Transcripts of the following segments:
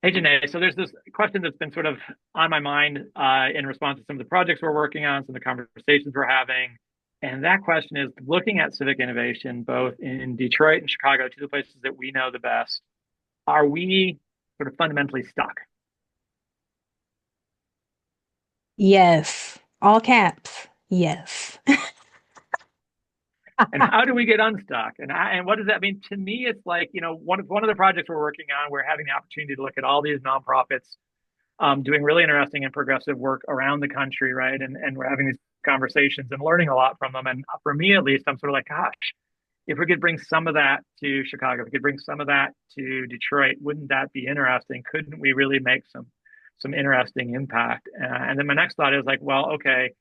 Hey, Janae. So there's this question that's been sort of on my mind in response to some of the projects we're working on, some of the conversations we're having. And that question is looking at civic innovation, both in Detroit and Chicago, two of the places that we know the best. Are we sort of fundamentally stuck? Yes. All caps. Yes. And how do we get unstuck? And what does that mean? To me, it's like, one of the projects we're working on, we're having the opportunity to look at all these nonprofits doing really interesting and progressive work around the country, right? And we're having these conversations and learning a lot from them. And for me, at least, I'm sort of like, gosh, if we could bring some of that to Chicago, if we could bring some of that to Detroit, wouldn't that be interesting? Couldn't we really make some interesting impact? And then my next thought is like, well, okay,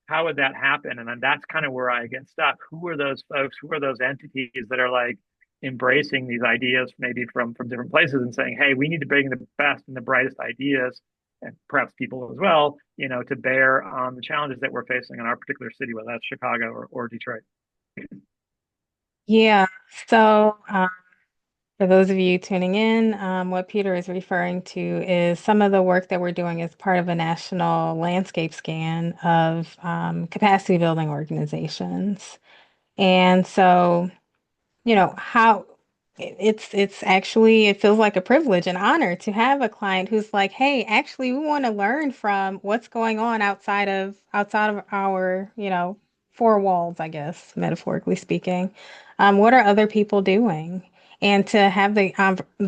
how would that happen? And then that's kind of where I get stuck. Who are those folks? Who are those entities that are like embracing these ideas, maybe from different places, and saying, "Hey, we need to bring the best and the brightest ideas, and perhaps people as well, to bear on the challenges that we're facing in our particular city, whether that's Chicago or Detroit." Yeah. So, for those of you tuning in, what Peter is referring to is some of the work that we're doing as part of a national landscape scan of capacity building organizations. And so, how it's actually it feels like a privilege and honor to have a client who's like, hey, actually we want to learn from what's going on outside of our, four walls, I guess, metaphorically speaking. What are other people doing? And to have the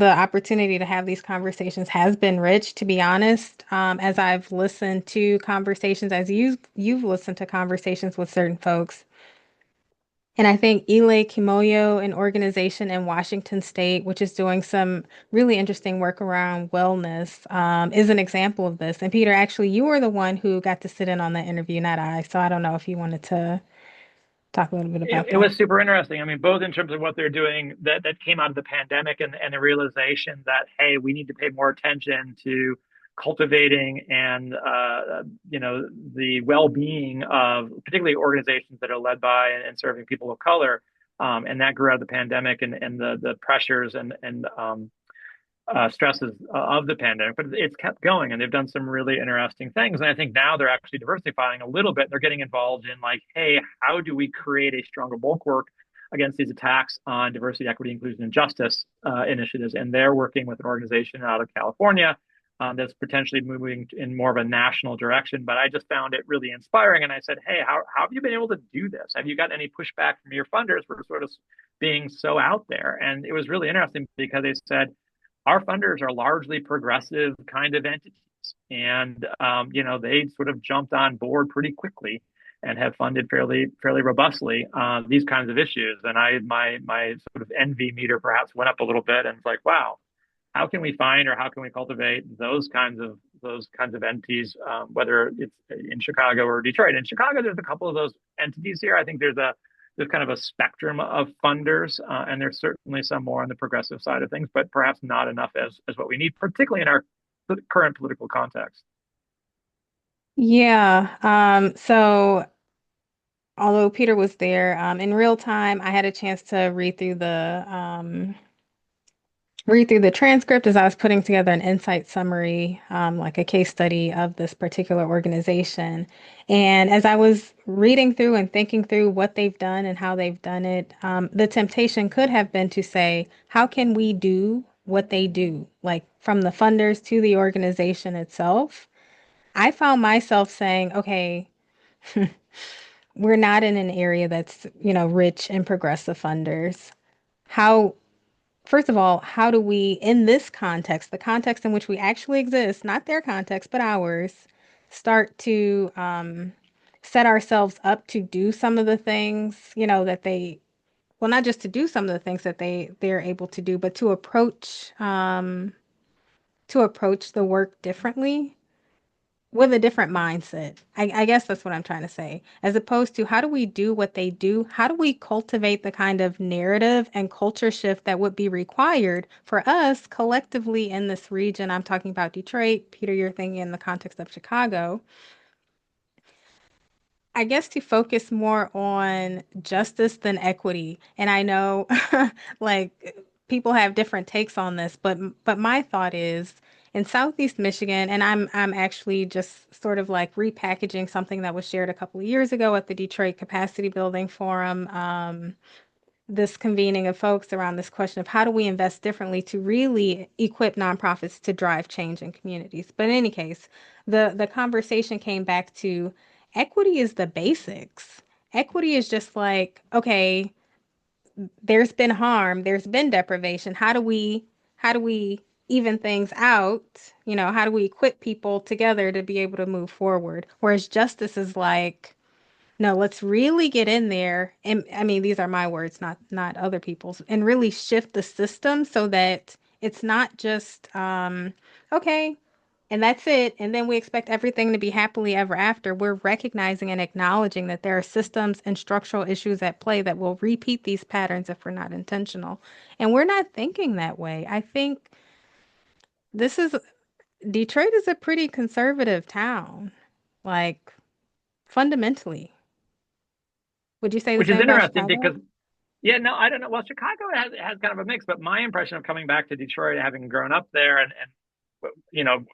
opportunity to have these conversations has been rich, to be honest. As I've listened to conversations, as you've listened to conversations with certain folks, and I think Ile Kimoyo, an organization in Washington State, which is doing some really interesting work around wellness, is an example of this. And Peter, actually, you were the one who got to sit in on that interview, not I. So I don't know if you wanted to talk a little bit it, about it that. was super interesting. I mean, both in terms of what they're doing that came out of the pandemic and the realization that, hey, we need to pay more attention to cultivating and the well-being of particularly organizations that are led by and serving people of color, and that grew out of the pandemic and the pressures and stresses of the pandemic, but it's kept going and they've done some really interesting things. And I think now they're actually diversifying a little bit. They're getting involved in like, hey, how do we create a stronger bulwark against these attacks on diversity, equity, inclusion, and justice initiatives? And they're working with an organization out of California that's potentially moving in more of a national direction. But I just found it really inspiring. And I said, hey, how have you been able to do this? Have you got any pushback from your funders for sort of being so out there? And it was really interesting because they said, our funders are largely progressive kind of entities. And, they sort of jumped on board pretty quickly and have funded fairly robustly these kinds of issues. And my sort of envy meter perhaps went up a little bit, and it's like, wow, how can we find or how can we cultivate those kinds of entities, whether it's in Chicago or Detroit? In Chicago, there's a couple of those entities here. I think there's kind of a spectrum of funders, and there's certainly some more on the progressive side of things, but perhaps not enough as what we need, particularly in our current political context. Yeah. So although Peter was there, in real time, I had a chance to read through the transcript as I was putting together an insight summary, like a case study of this particular organization. And as I was reading through and thinking through what they've done and how they've done it, the temptation could have been to say, how can we do what they do? Like from the funders to the organization itself. I found myself saying, okay, we're not in an area that's, rich in progressive funders. How First of all, how do we, in this context, the context in which we actually exist, not their context, but ours, start to set ourselves up to do some of the things, that well, not just to do some of the things that they're able to do, but to approach the work differently with a different mindset. I guess that's what I'm trying to say. As opposed to how do we do what they do? How do we cultivate the kind of narrative and culture shift that would be required for us collectively in this region? I'm talking about Detroit. Peter, you're thinking in the context of Chicago. I guess to focus more on justice than equity. And I know like people have different takes on this, but my thought is in Southeast Michigan, and I'm actually just sort of like repackaging something that was shared a couple of years ago at the Detroit Capacity Building Forum. This convening of folks around this question of how do we invest differently to really equip nonprofits to drive change in communities. But in any case, the conversation came back to equity is the basics. Equity is just like, okay, there's been harm, there's been deprivation. How do we even things out? How do we equip people together to be able to move forward? Whereas justice is like, no, let's really get in there. And I mean, these are my words, not other people's, and really shift the system so that it's not just okay, and that's it. And then we expect everything to be happily ever after. We're recognizing and acknowledging that there are systems and structural issues at play that will repeat these patterns if we're not intentional. And we're not thinking that way. I think this is Detroit is a pretty conservative town, like fundamentally. Would you say the Which is same about interesting Chicago? because yeah, no, I don't know. Well, Chicago has kind of a mix, but my impression of coming back to Detroit, having grown up there and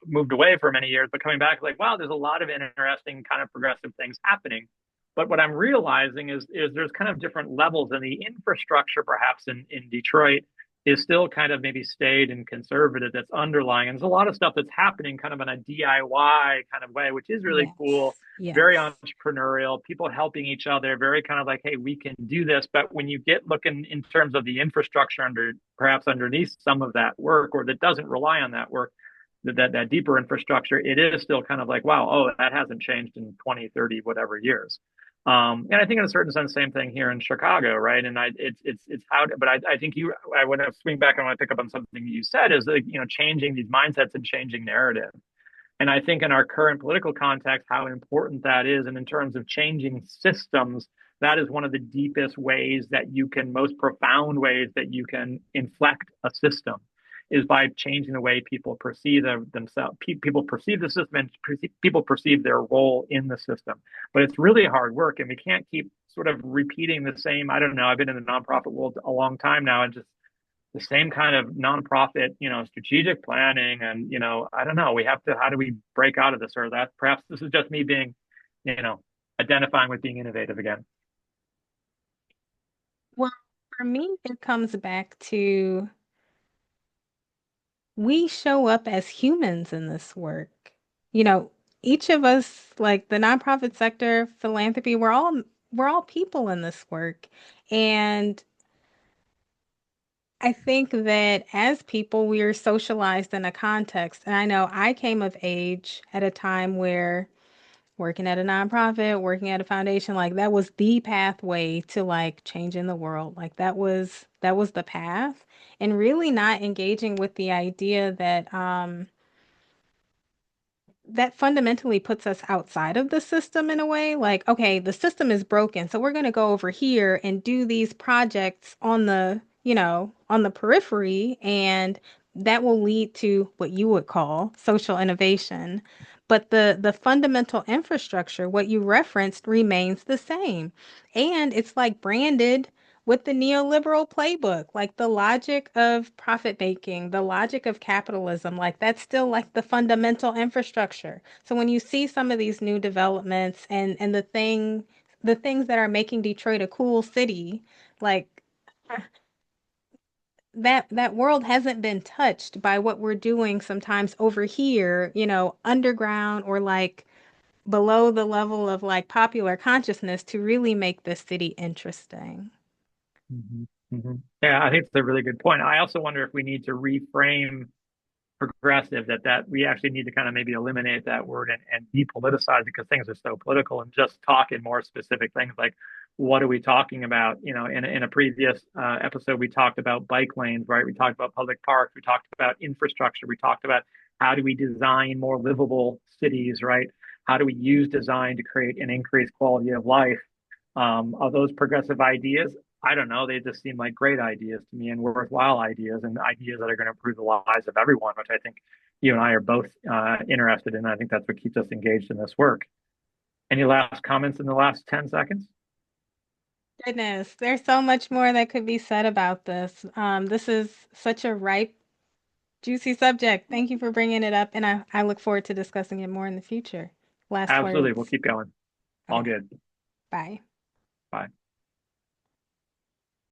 moved away for many years, but coming back, like, wow, there's a lot of interesting kind of progressive things happening. But what I'm realizing is there's kind of different levels, and the infrastructure perhaps in Detroit is still kind of maybe staid and conservative that's underlying. And there's a lot of stuff that's happening kind of in a DIY kind of way, which is really cool, Yes, very yes, entrepreneurial, people helping each other, very kind of like, hey, we can do this. But when you get looking in terms of the infrastructure under perhaps underneath some of that work, or that doesn't rely on that work, that deeper infrastructure, it is still kind of like, wow, oh, that hasn't changed in 20, 30, whatever years. And I think in a certain sense, same thing here in Chicago, right? And it's how, but I think I want to swing back and want to pick up on something you said is like, changing these mindsets and changing narrative. And I think in our current political context, how important that is. And in terms of changing systems, that is one of the deepest ways that you can, most profound ways that you can inflect a system is by changing the way people perceive themselves. People perceive the system and people perceive their role in the system. But it's really hard work, and we can't keep sort of repeating the same. I don't know. I've been in the nonprofit world a long time now, and just the same kind of nonprofit, strategic planning. And, I don't know, we have to, how do we break out of this, or that perhaps this is just me being, you know, identifying with being innovative again. well, for me, it comes back to we show up as humans in this work. You know, each of us, like the nonprofit sector, philanthropy, we're all people in this work. And I think that as people, we are socialized in a context. And I know I came of age at a time where working at a nonprofit, working at a foundation, like that was the pathway to like changing the world. Like that was the path. And really not engaging with the idea that fundamentally puts us outside of the system in a way. Like, okay, the system is broken, so we're going to go over here and do these projects on the periphery, and that will lead to what you would call social innovation. But the fundamental infrastructure, what you referenced, remains the same. And it's like branded with the neoliberal playbook, like the logic of profit making, the logic of capitalism, like that's still like the fundamental infrastructure. So when you see some of these new developments and the things that are making Detroit a cool city, like that world hasn't been touched by what we're doing sometimes over here, underground or like below the level of like popular consciousness to really make this city interesting. Mm-hmm. Mm-hmm. Yeah, I think it's a really good point. I also wonder if we need to reframe progressive, that we actually need to kind of maybe eliminate that word and depoliticize it, because things are so political, and just talk in more specific things like, what are we talking about? In a previous episode, we talked about bike lanes, right? We talked about public parks. We talked about infrastructure. We talked about how do we design more livable cities, right? How do we use design to create an increased quality of life? Are those progressive ideas? I don't know. They just seem like great ideas to me, and worthwhile ideas, and ideas that are going to improve the lives of everyone, which I think you and I are both interested in. I think that's what keeps us engaged in this work. Any last comments in the last 10 seconds? Goodness, there's so much more that could be said about this. This is such a ripe Juicy subject. Thank you for bringing it up, and I look forward to discussing it more in the future. Last Absolutely. We'll words. keep going. All Okay, good. bye. Bye.